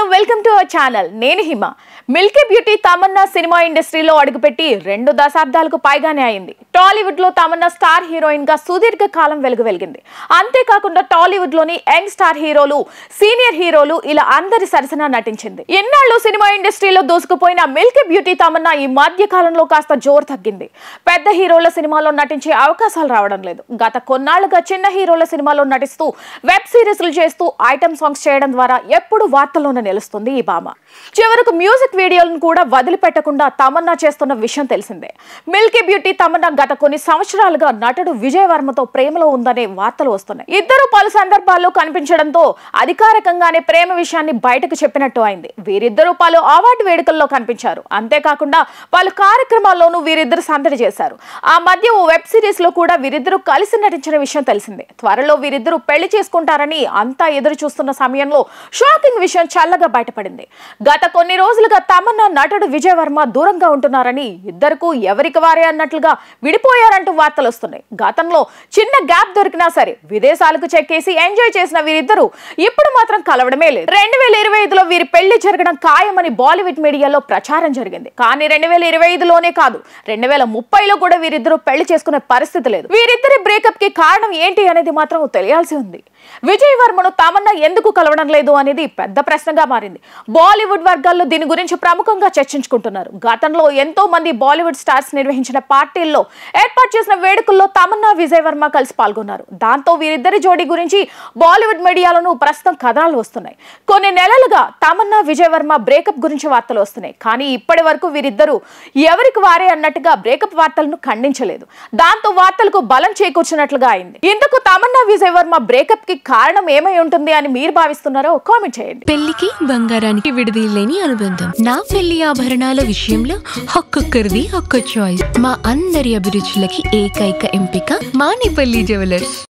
Hello welcome to our channel. నేను హిమ. Milky beauty Tamannaah cinema ఇండస్ట్రీలో అడుగుపెట్టి 2 దశాబ్దాలకు పైగానే అయింది. టాలీవుడ్ లో తమన్నా స్టార్ హీరోయిన్ గా సుదీర్ఘ కాలం వెలిగింది. అంతేకాకుండా టాలీవుడ్ లోని యంగ్ స్టార్ హీరోలు, సీనియర్ హీరోలు ఇలా అందరి సరసన నటించింది. ఎన్నాళ్ళు సినిమా ఇండస్ట్రీలో దూసుకుపోయిన మిల్కీ బ్యూటీ తమన్నా ఈ మధ్య కాలంలో కాస్త జోరు తగ్గింది. పెద్ద హీరోల సినిమాలో నటించే అవకాశాలు రావడం లేదు. గత కొన్నాళ్లుగా చిన్న హీరోల సినిమాలో నటిస్తూ వెబ్ సిరీస్లు చేస్తూ ఐటమ్ సాంగ్స్ చేయడం ద్వారా ఎప్పుడు వార్తల్లోనే నిలుస్తుంది ఈ భామ. చివరకు మ్యూజిక్ వీడియోలను కూడా వదిలిపెట్టకుండా తమన్నా చేస్తున్న విషయం తెలిసిందే. మిల్కీ బ్యూటీ తమన్నా గత కొన్ని సంవత్సరాలుగా నటుడు విజయ్ వర్మతో ప్రేమలో ఉందనే వార్తలు వస్తున్నాయి. ఇద్దరు పలు సందర్భాల్లో కనిపించడంతో అధికారికంగానే ప్రేమ విషయాన్ని బయటకు చెప్పినట్టు అయింది. వీరిద్దరూ పలు అవార్డు వేడుకల్లో కనిపించారు. అంతేకాకుండా పలు కార్యక్రమాల్లోనూ వీరిద్దరు సందడి చేశారు. ఆ మధ్య ఓ వెబ్ సిరీస్ లో కూడా వీరిద్దరూ కలిసి నటించిన విషయం తెలిసిందే. త్వరలో వీరిద్దరూ పెళ్లి చేసుకుంటారని అంతా ఎదురు చూస్తున్న సమయంలో షాకింగ్ విషయం చల్లగా బయటపడింది. గత కొన్ని రోజులుగా తమన్నా నటుడు విజయ్ వర్మ దూరంగా ఉంటున్నారని, ఇద్దరు ఎవరికి వారే అన్నట్లుగా విడిపోయారంటూ వార్తలు వస్తున్నాయి. గతంలో చిన్న గ్యాప్ దొరికినా సరే విదేశాలకు చెక్కేసి ఎంజాయ్ చేసిన వీరిద్దరూ ఇప్పుడు మాత్రం కలవడమే లేదు. 2025లో వీరి పెళ్లి జరగడం ఖాయమని బాలీవుడ్ మీడియాలో ప్రచారం జరిగింది. కానీ 2025లోనే కాదు, 2030లో కూడా వీరిద్దరూ పెళ్లి చేసుకునే పరిస్థితి లేదు. వీరిద్దరి బ్రేకప్ కి కారణం ఏంటి అనేది మాత్రం తెలియాల్సి ఉంది. విజయ్ వర్మను తమన్నా ఎందుకు కలవడం లేదు అనేది పెద్ద ప్రశ్నగా మారింది. బాలీవుడ్ వర్గాల్లో దీని గురించి ప్రముఖంగా చర్చించుకుంటున్నారు. గతంలో ఎంతో మంది బాలీవుడ్ స్టార్స్ నిర్వహించిన పార్టీల్లో ఏర్పాటు చేసిన వేడుకల్లో తమన్నా, విజయ్ వర్మ కలిసి పాల్గొన్నారు. దాంతో వీరిద్దరి జోడీ గురించి బాలీవుడ్ మీడియాలోనూ ప్రస్తుతం కథనాలు వస్తున్నాయి. కొన్ని నెలలుగా తమన్నా, విజయ్ వర్మ బ్రేకప్ గురించి వార్తలు వస్తున్నాయి. కానీ ఇప్పటి వరకు వీరిద్దరూ ఎవరికి వారే అన్నట్టుగా బ్రేకప్ వార్తలను ఖండించలేదు. దాంతో వార్తలకు బలం చేకూర్చినట్లుగా అయింది. ఇందుకు తమన్నా, విజయ్ వర్మ బ్రేకప్ కి కారణం ఏమై ఉంటుంది అని మీరు భావిస్తున్నారో కామెంట్ చేయండి. పెళ్లికి బంగారానికి విడదీయలేని అనుబంధం. నా పెళ్లి ఆభరణాల విషయంలో ఒక్కొక్కరిది ఒక్కో చాయిస్. మా అందరి అభిరుచులకి ఏకైక ఎంపిక మానిపల్లి జ్యువెలర్స్.